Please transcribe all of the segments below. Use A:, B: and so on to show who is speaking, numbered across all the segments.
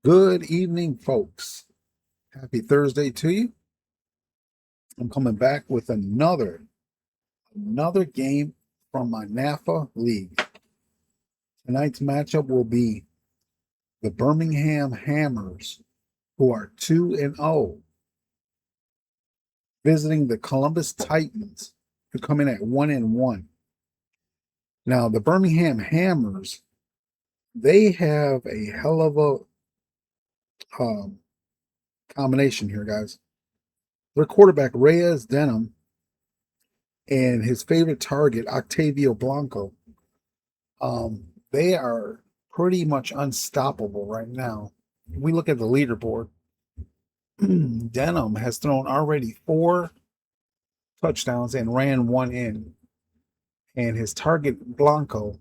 A: Good evening, folks. Happy Thursday to you. I'm coming back with another game from my Nafa league. Tonight's matchup will be the Birmingham Hammers, who are 2-0, visiting the Columbus Titans, who come in at 1-1. Now, the Birmingham Hammers, they have a hell of a combination here, guys. Their quarterback, Reyes Denham, and his favorite target, Octavio Blanco, they are pretty much unstoppable right now. We look at the leaderboard. Denham has thrown already 4 touchdowns and ran one in. And his target, Blanco,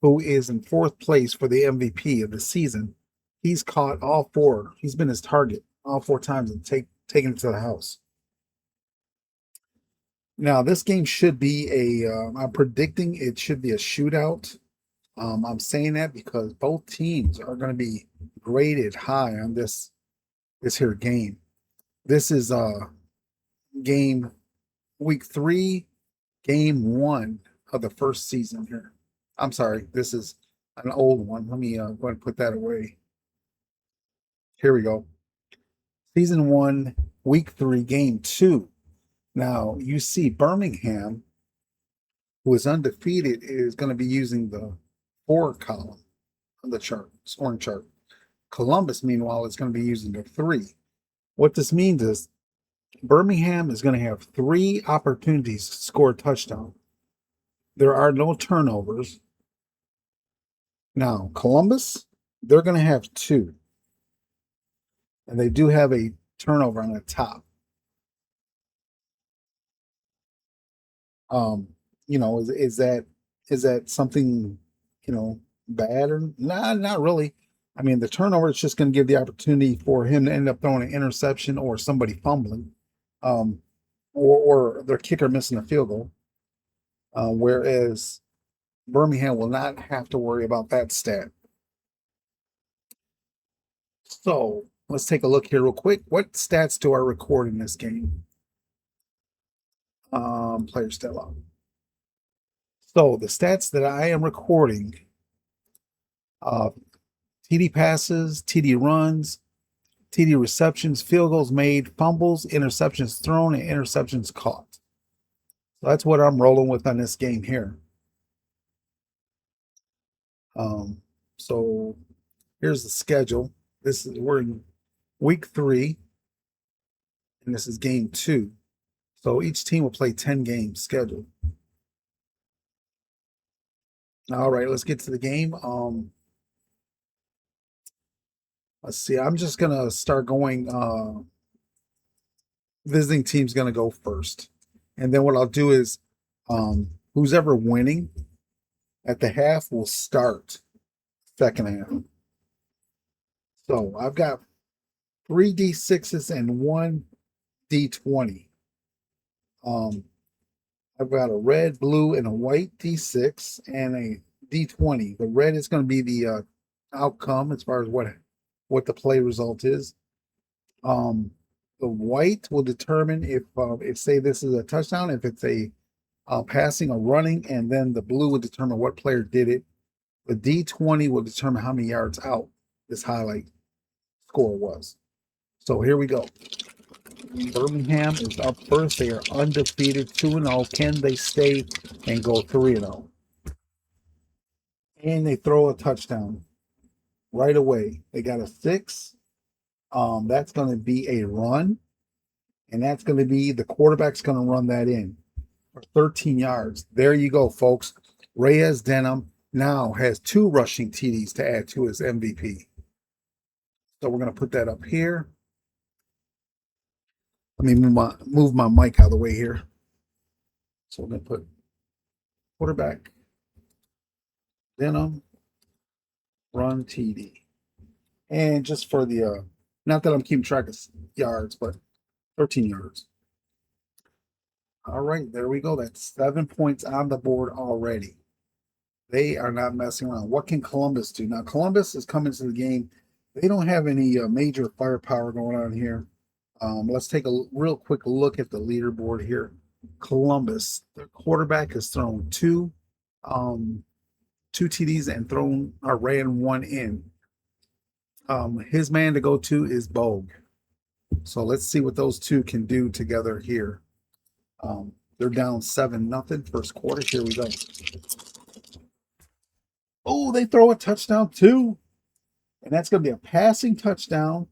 A: who is in 4th place for the MVP of the season, he's caught all 4. He's been his target all 4 times and taken it to the house. Now, this game should be I'm predicting it should be a shootout. I'm saying that because both teams are going to be graded high on this here game. This is game week 3, game 1 of the first season here. I'm sorry, this is an old one. Let me go ahead and put that away. Here we go. Season 1, week 3, game 2. Now you see Birmingham, who is undefeated, is going to be using the 4 column of the chart, scoring chart. Columbus, meanwhile, is going to be using the 3. What this means is Birmingham is going to have 3 opportunities to score a touchdown. There are no turnovers. Now, Columbus, they're going to have 2. And they do have a turnover on the top. Um, is that something, bad or nah, not really. I mean, the turnover is just going to give the opportunity for him to end up throwing an interception or somebody fumbling, um, or their kicker missing a field goal. Whereas Birmingham will not have to worry about that stat. So let's take a look here real quick. What stats do I record in this game? Player stat log. So the stats that I am recording: TD passes, TD runs, TD receptions, field goals made, fumbles, interceptions thrown, and interceptions caught. So that's what I'm rolling with on this game here. So here's the schedule. We're in week 3, and this is game 2. So each team will play 10 games scheduled. All right, let's get to the game. Let's see. I'm just gonna start going. Visiting team's gonna go first, and then what I'll do is, who's ever winning at the half will start second half. So I've got 3 D6s and 1 D20. Um, I've got a red, blue, and a white D6 and a D20. The red is going to be the outcome as far as what the play result is. The white will determine if say this is a touchdown, if it's a passing or running, and then the blue will determine what player did it. The D20 will determine how many yards out this highlight score was. So here we go. Birmingham is up first. They are undefeated, 2-0. Can they stay and go 3-0? And they throw a touchdown right away. They got a 6. That's going to be a run, and that's going to be the quarterback's going to run that in for 13 yards. There you go, folks. Reyes Denham now has 2 rushing TDs to add to his MVP. So we're going to put that up here. Let me move my mic out of the way here. So we're going to put quarterback Denham run TD. And just for the not that I'm keeping track of yards, but 13 yards. All right, there we go. That's 7 points on the board already. They are not messing around. What can Columbus do? Now, Columbus is coming to the game They don't have any major firepower going on here. Let's take a real quick look at the leaderboard here. Columbus, their quarterback has thrown um, two TDs and thrown or ran one in. His man to go to is Bogue. So let's see what those two can do together here. They're down 7-0 first quarter. Here we go. Oh, they throw a touchdown too. And that's going to be a passing touchdown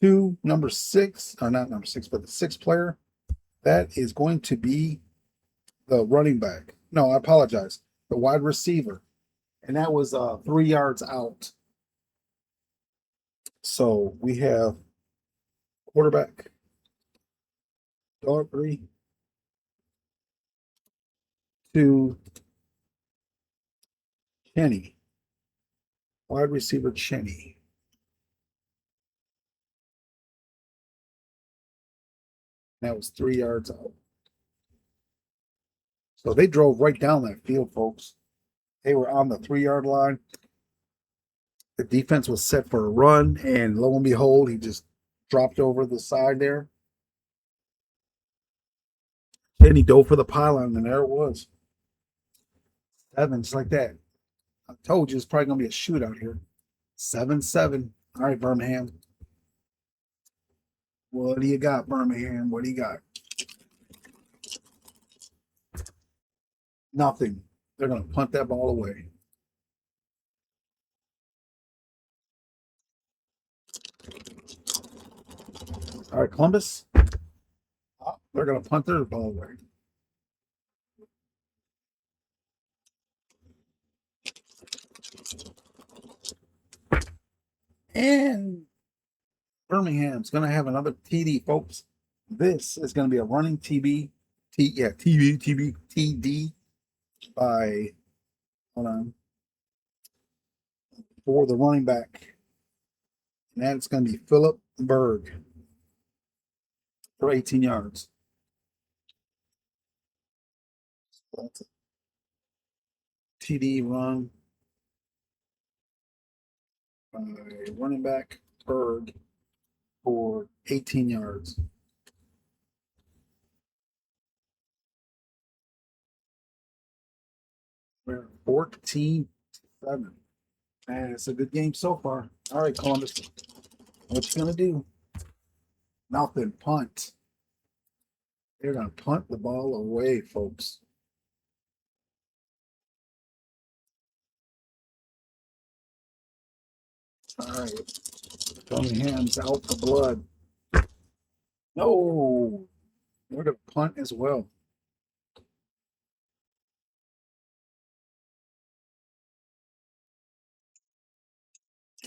A: to number 6, or not number 6, but the 6th player. That is going to be the running back. No, I apologize. The wide receiver. And that was 3 yards out. So we have quarterback, Daughtry, to Kenny. Wide receiver, Cheney. That was 3 yards out. So they drove right down that field, folks. They were on the 3-yard line. The defense was set for a run, and lo and behold, he just dropped over the side there. Then he dove for the pylon, and there it was. 7, just like that. I told you it's probably going to be a shootout here. 7-7. All right, Birmingham. What do you got, Birmingham? What do you got? Nothing. They're going to punt that ball away. All right, Columbus. Oh, they're going to punt their ball away. And Birmingham's going to have another TD, folks. This is going to be a running TD by, hold on, for the running back. And that's going to be Philip Berg for 18 yards. So that's a TD run by running back Berg for 18 yards. We're 14-7. Man, it's a good game so far. All right, Columbus. What you gonna do? Nothing. Punt. They're gonna punt the ball away, folks. All right. Birmingham's out for blood. No. We're gonna punt as well.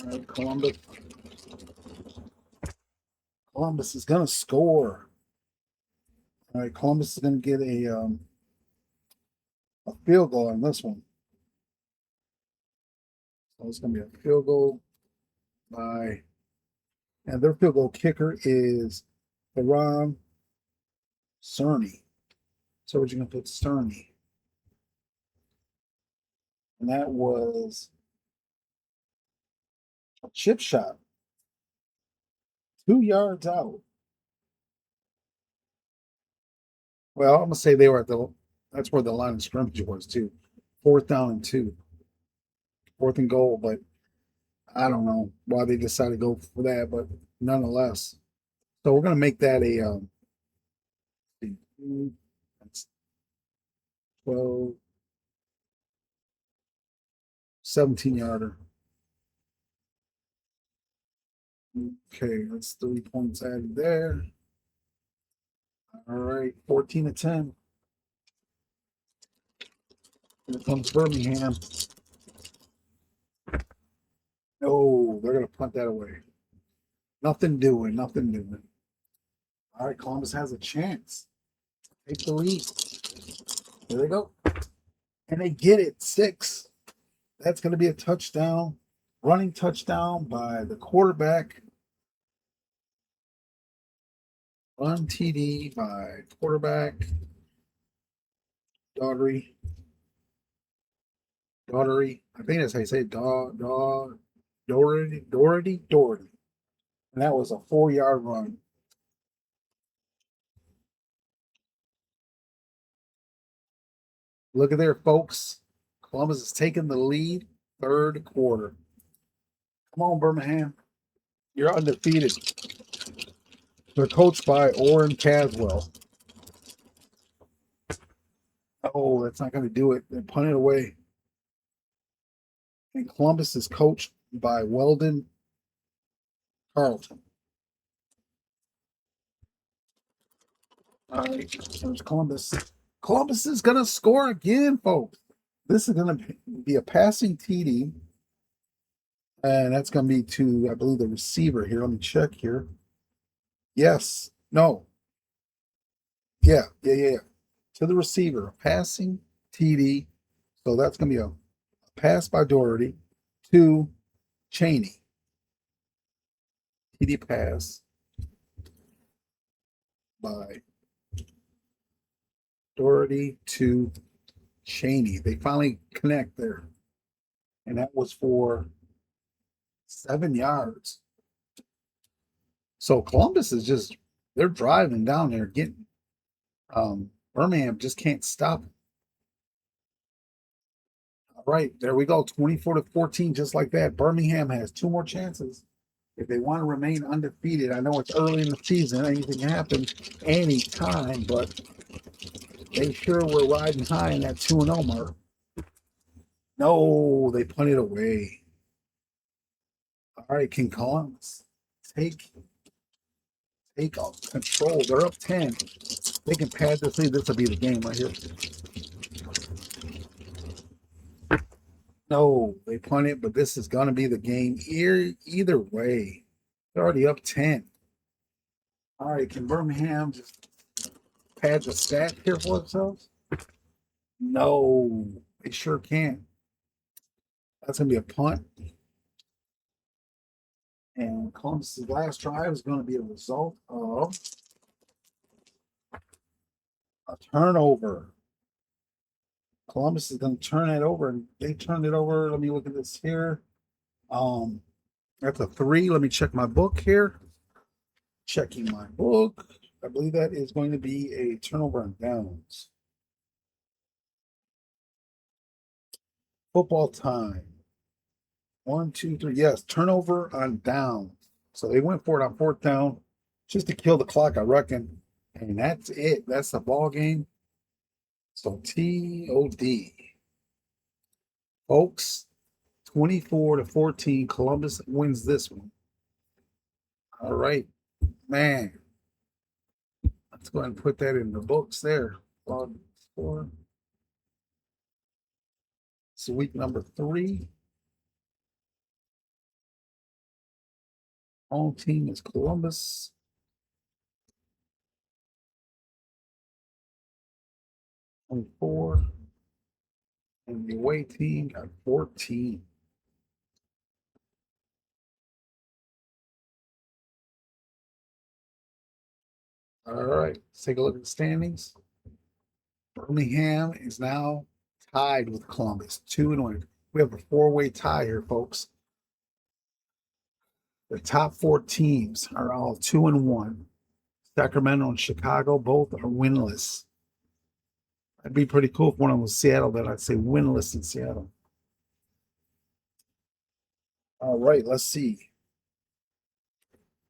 A: All right, Columbus. Columbus is gonna score. All right, Columbus is gonna get a field goal on this one. So it's gonna be a field goal by, and their field goal kicker is Ron Cerny. So we're going to put Cerny. And that was a chip shot. 2 yards out. Well, I'm going to say they were at that's where the line of scrimmage was too. 4th down and 2. 4th and goal, but I don't know why they decided to go for that, but nonetheless. So we're going to make that a, that's 12, 17-yarder. Okay, that's 3 points added there. All right, 14-10. Here comes Birmingham. Oh, they're going to punt that away. Nothing doing. All right, Columbus has a chance. Take the lead. There they go. And they get it. 6. That's going to be a touchdown. Running touchdown by the quarterback. Run TD by quarterback. Daughtry. I think that's how you say it. Doherty. And that was a 4-yard run. Look at there, folks. Columbus is taking the lead, third quarter. Come on, Birmingham. You're undefeated. They're coached by Orrin Caswell. Oh, that's not going to do it. They punt it away. And Columbus is coached by Weldon Carlton. All right, there's Columbus. Columbus is going to score again, folks. This is going to be a passing TD. And that's going to be to, I believe, the receiver here. Let me check here. Yes. No. Yeah. To the receiver. Passing TD. So that's going to be a pass by Doherty to Cheney. TD pass by Doherty to Cheney. They finally connect there. And that was for 7 yards. So Columbus is just, they're driving down there, getting Birmingham just can't stop them. All right, there we go. 24-14, just like that. Birmingham has 2 more chances if they want to remain undefeated. I know it's early in the season, anything can happen anytime, but they sure were riding high in that 2-0 mark. No, they punted away. All right, can Columbus take control? They're up 10. They can pad this lead. This will be the game right here. No, they punt it, but this is going to be the game either way. They're already up 10. All right, can Birmingham just pad the stat here for themselves? No, they sure can't. That's going to be a punt. And Columbus's last drive is going to be a result of a turnover. Columbus is going to turn it over, and they turned it over. Let me look at this here. That's a 3. Let me check my book here. Checking my book. I believe that is going to be a turnover on downs. Football time. 1, 2, 3. Yes, turnover on down. So they went for it on 4th down just to kill the clock, I reckon. And that's it. That's the ball game. So TOD. Folks, 24-14. Columbus wins this one. All right. Man. Let's go ahead and put that in the books there. Log score. So week number 3. Home team is Columbus. And 4. And the away team got 14. All right, let's take a look at the standings. Birmingham is now tied with Columbus, 2-1. We have a 4-way tie here, folks. The top 4 teams are all 2-1. Sacramento and Chicago both are winless. That'd be pretty cool if one of them was Seattle, but I'd say winless in Seattle. All right, let's see.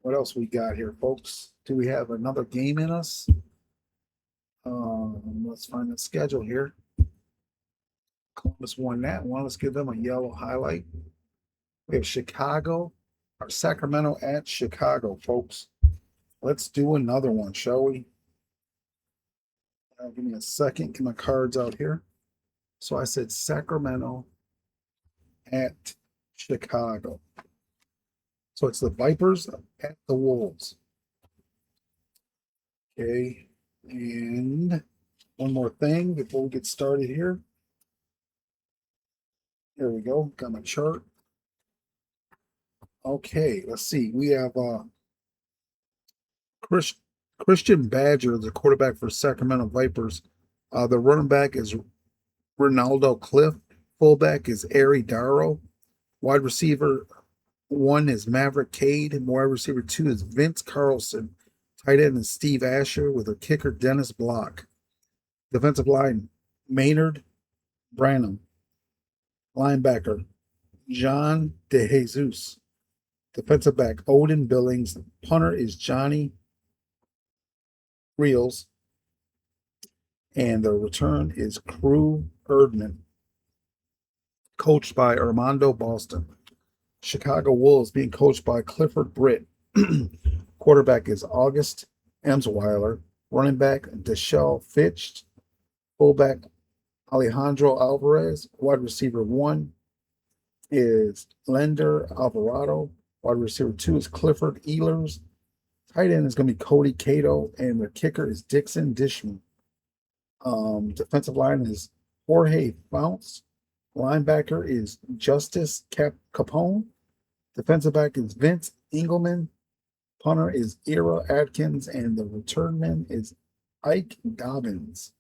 A: What else we got here, folks? Do we have another game in us? Let's find the schedule here. Columbus won that one. Let's give them a yellow highlight. We have Chicago, or Sacramento at Chicago, folks. Let's do another one, shall we? Give me a second. Get my cards out here. So I said Sacramento at Chicago. So it's the Vipers at the Wolves. Okay. And one more thing before we get started here. There we go. Got my chart. Okay, let's see. We have Christian Badger, the quarterback for Sacramento Vipers. The running back is Ronaldo Cliff. Fullback is Ari Darrow. Wide receiver 1 is Maverick Cade. Wide receiver 2 is Vince Carlson. Tight end is Steve Asher with a kicker Dennis Block. Defensive line, Maynard Branham. Linebacker, John DeJesus. Defensive back, Odin Billings. Punter is Johnny Reels. And the return is Crew Erdman, coached by Armando Boston. Chicago Wolves being coached by Clifford Britt. Quarterback is August Emsweiler. Running back, Deshelle Fitch. Fullback, Alejandro Alvarez. Wide receiver 1 is Lender Alvarado. Wide receiver 2 is Clifford Ehlers. Tight end is going to be Cody Cato. And the kicker is Dixon Dishman. Defensive line is Jorge Bounce. Linebacker is Justice Capone. Defensive back is Vince Engelman. Punter is Ira Atkins. And the returnman is Ike Dobbins.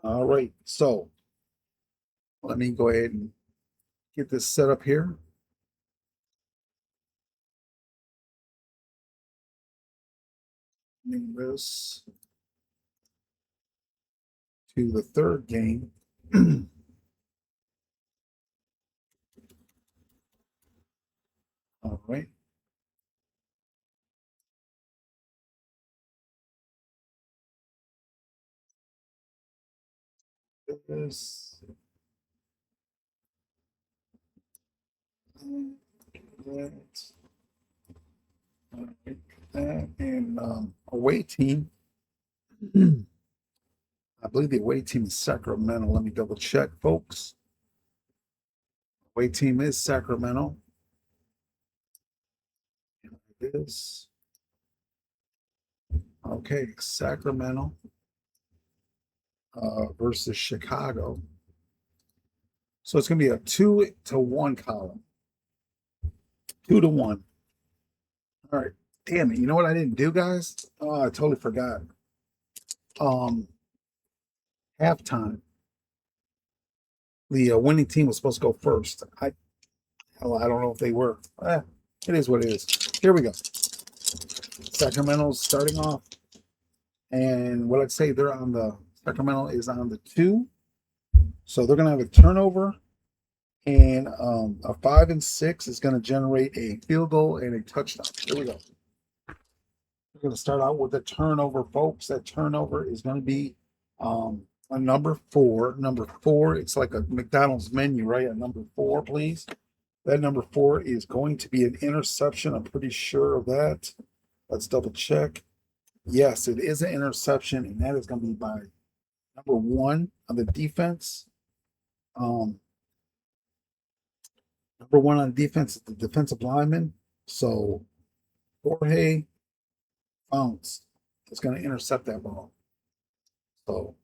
A: All right, so let me go ahead and get this set up here. Name this to the third game. All right. This. And away team. I believe the away team is Sacramento. Let me double check, folks. Away team is Sacramento. It is. Okay, Sacramento versus Chicago. So it's going to be a 2-1 column. 2-1. All right. Damn it. You know what I didn't do, guys? Oh, I totally forgot. Halftime. The winning team was supposed to go first. I don't know if they were. It is what it is. Here we go. Sacramento's starting off. And what I'd say they're on the Sacramento is on the 2. So they're going to have a turnover. And a 5 and 6 is going to generate a field goal and a touchdown. Here we go. We're going to start out with a turnover, folks. That turnover is going to be a number 4. Number 4, it's like a McDonald's menu, right? A number 4, please. That number 4 is going to be an interception. I'm pretty sure of that. Let's double check. Yes, it is an interception, and that is going to be by number 1 on the defense. Number 1 on defense is the defensive lineman. So Jorge Bounce is going to intercept that ball. So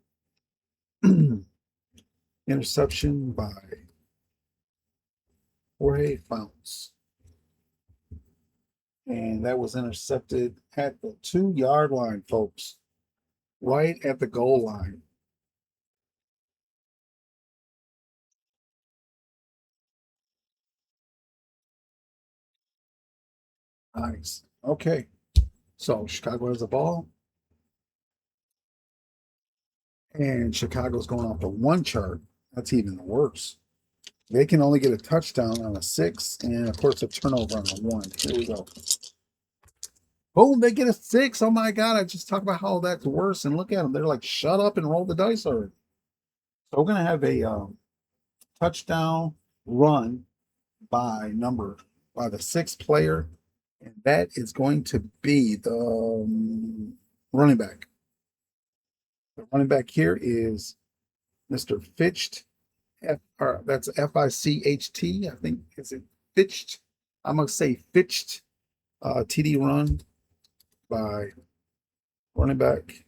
A: interception by Jorge Bounce. And that was intercepted at the 2-yard line, folks. Right at the goal line. Nice. Okay. So Chicago has the ball. And Chicago's going off the 1 chart. That's even worse. They can only get a touchdown on a 6, and of course a turnover on a 1. Here we go. Boom, they get a 6. Oh my God, I just talked about how that's worse. And look at them. They're like, shut up and roll the dice already. So we're going to have a touchdown run by the 6th player. And that is going to be the running back. The running back here is Mr. Fitched. That's F-I-C-H-T. I think, is it Fitched? I'm going to say Fitched. TD run by running back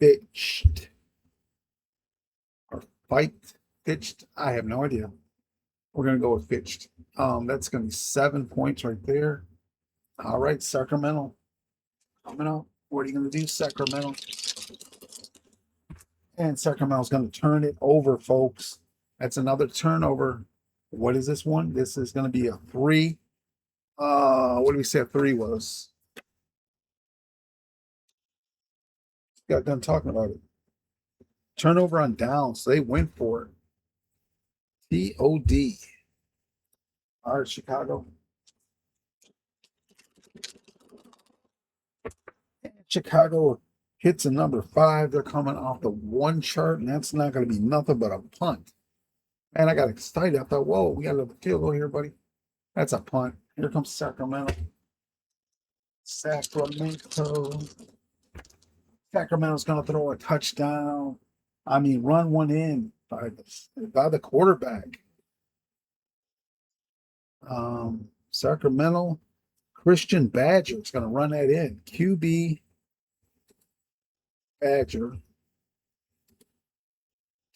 A: Fitched. Or Fitched. I have no idea. We're going to go with Fitched. That's going to be 7 points right there. All right, Sacramento. Coming up. What are you going to do, Sacramento? And Sacramento's going to turn it over, folks. That's another turnover. What is this one? This is going to be a 3. What do we say a 3 was? Got done talking about it. Turnover on downs. So they went for it. TOD. All right, Chicago. Chicago hits a number 5. They're coming off the 1 chart, and that's not going to be nothing but a punt. Man, I got excited. I thought, whoa, we got a field goal here, buddy. That's a punt. Here comes Sacramento. Sacramento's going to throw a touchdown. I mean, run one in by the quarterback. Sacramento, Christian Badger is going to run that in. QB Badger.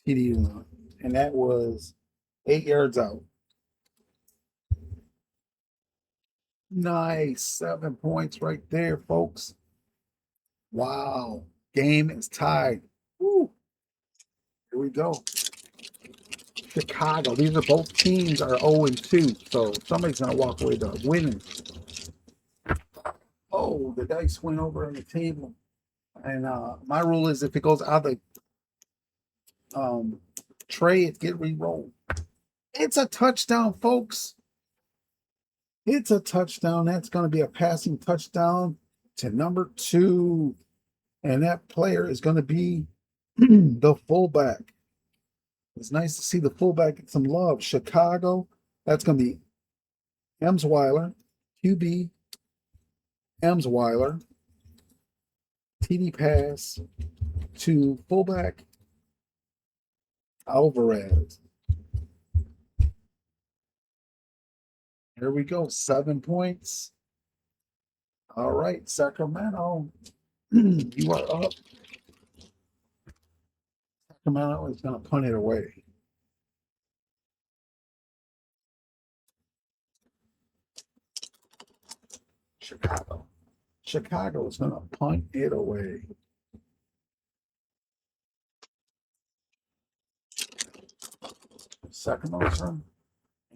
A: TD, and that was 8 yards out. Nice. 7 points right there, folks. Wow. Game is tied. Woo. Here we go. Chicago. These are both teams are 0-2. So somebody's going to walk away to winning. Oh, the dice went over on the table. And my rule is if it goes out of the tray, it get re-rolled. It's a touchdown, folks. It's a touchdown. That's going to be a passing touchdown to number 2. And that player is going to be the fullback. It's nice to see the fullback get some love. Chicago, that's going to be Emsweiler, QB, Emsweiler, TD pass to fullback Alvarez. Here we go, 7 points. All right, Sacramento, you are up. Sacramento is going to punt it away. Chicago. Chicago is going to punt it away. Sacramento's turn.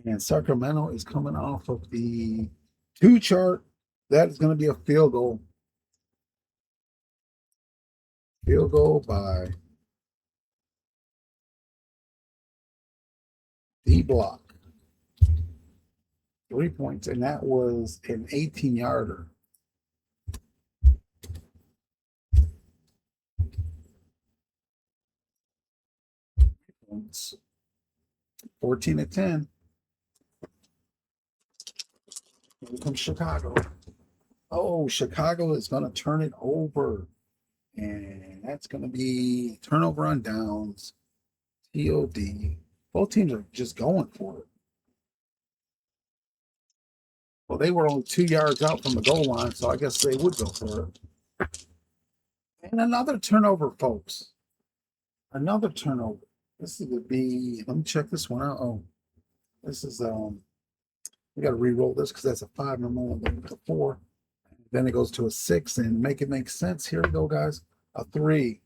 A: And Sacramento is coming off of the 2 chart. That is going to be a field goal. Field goal by D block. 3 points, and that was an 18-yarder. Points. 14-10. Here comes Chicago. Oh, Chicago is going to turn it over. And that's going to be turnover on downs. TOD. Both teams are just going for it. Well, they were only 2 yards out from the goal line, so I guess they would go for it. And another turnover, folks. Another turnover. This is going to be, let me check this one out. Oh, this is, we got to re-roll this because that's a 5 no more than a 4. Then it goes to a 6 and make it make sense. Here we go, guys. A 3.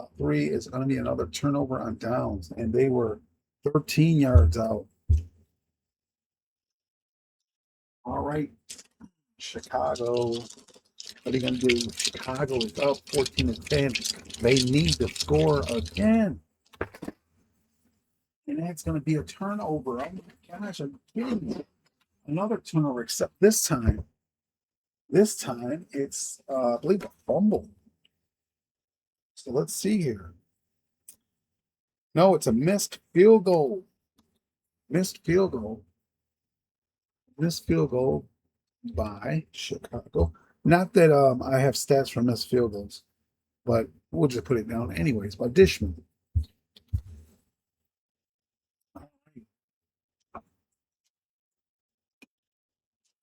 A: A 3 is going to be another turnover on downs, and they were 13 yards out. All right, Chicago. What are you going to do? Chicago is up 14-10. They need to score again. And that's going to be a turnover. Oh my gosh, I'm kidding you. Another turnover, except this time it's, I believe, a fumble. So let's see here. No, it's a missed field goal. Missed field goal. Missed field goal by Chicago. Not that I have stats for missed field goals, but we'll just put it down anyways. By Dishman.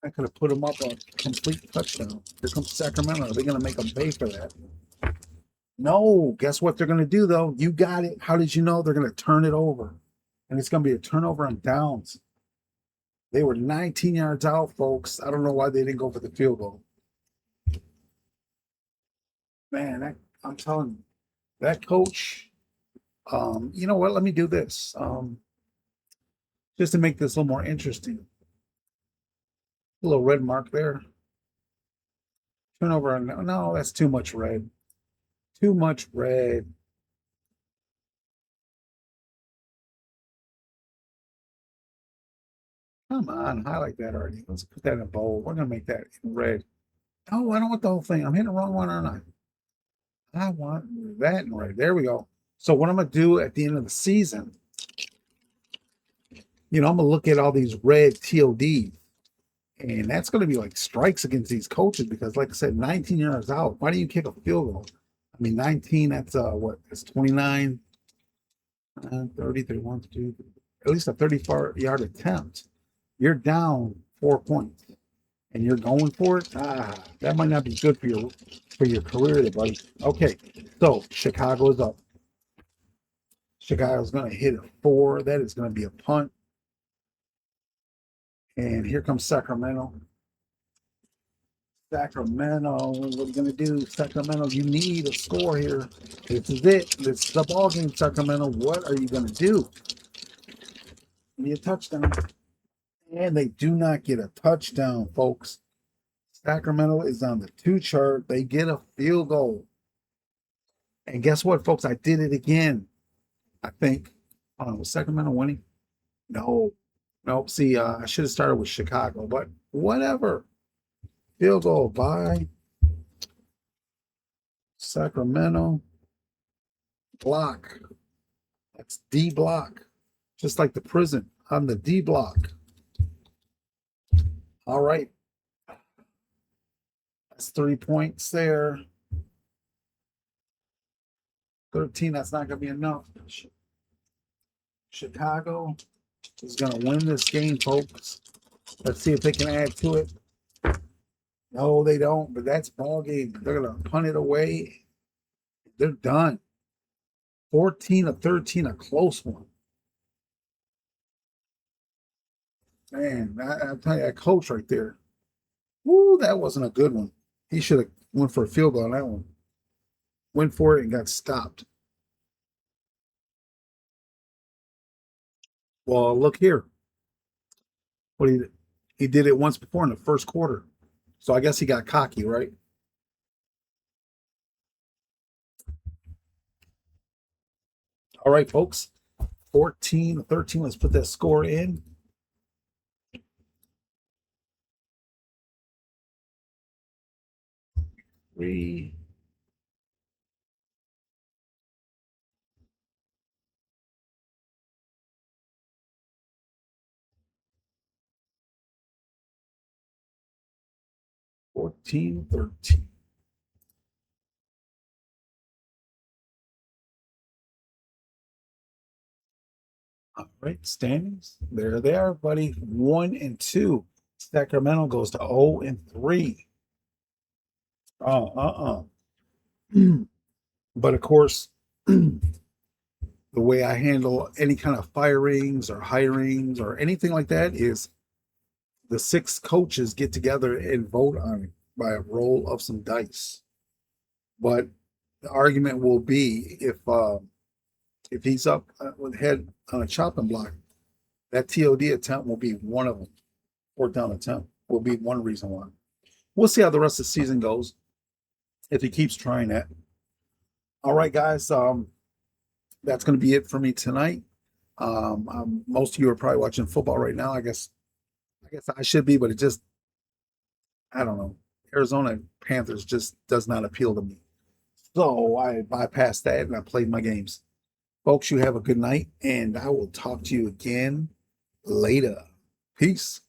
A: I could have put them up a complete touchdown. Here comes Sacramento. Are they going to make them pay for that? No. Guess what they're going to do, though? You got it. How did you know? They're going to turn it over. And it's going to be a turnover on downs. They were 19 yards out, folks. I don't know why they didn't go for the field goal. Man, I'm telling you, that coach You know what? Let me do this. Just to make this a little more interesting. A little red mark there. Turn over. No, that's too much red. Too much red. Come on, highlight that already. Let's put that in bold. We're gonna make that in red. Oh, I don't want the whole thing. I'm hitting the wrong one, aren't I? I want that in red. There we go. So what I'm gonna do at the end of the season, I'm gonna look at all these red TODs, and that's gonna be like strikes against these coaches because, like I said, 19 yards out. Why do you kick a field goal? I mean, 19. That's what? That's 29, 30, 31, 32, at least a 34-yard attempt. You're down 4 points, and you're going for it. That might not be good for your career, there, buddy. Okay, so Chicago is up. Chicago's going to hit a 4. That is going to be a punt. And here comes Sacramento. Sacramento, what are you going to do? Sacramento, you need a score here. This is it. This is the ball game, Sacramento. What are you going to do? You need a touchdown. And they do not get a touchdown, folks. Sacramento is on the 2 chart. They get a field goal. And guess what, folks? I did it again. I think. Was Sacramento winning? No. Nope. See, I should have started with Chicago, but whatever. Field goal by Sacramento. Block. That's D block. Just like the prison on the D block. All right. That's 3 points there. 13, that's not going to be enough. Chicago is going to win this game, folks. Let's see if they can add to it. No, they don't, but that's ball game. They're going to punt it away. They're done. 14-13, a close one. Man, I'll tell you, that coach right there. Woo, that wasn't a good one. He should have went for a field goal on that one. Went for it and got stopped. Well, look here. What he did it once before in the first quarter. So I guess he got cocky, right? All right, folks. 14-13. Let's put that score in. Three. All right, standings. There they are, buddy. 1-2. Sacramento goes to 0-3. But of course, the way I handle any kind of firings or hirings or anything like that is the 6 coaches get together and vote on it by a roll of some dice. But the argument will be if he's up with head on a chopping block, that TOD attempt will be one of them. 4th down attempt will be one reason why. We'll see how the rest of the season goes if he keeps trying that. All right, guys. That's going to be it for me tonight. Most of you are probably watching football right now. I guess I should be, but I don't know. Arizona Panthers just does not appeal to me. So I bypassed that and I played my games. Folks, you have a good night, and I will talk to you again later. Peace.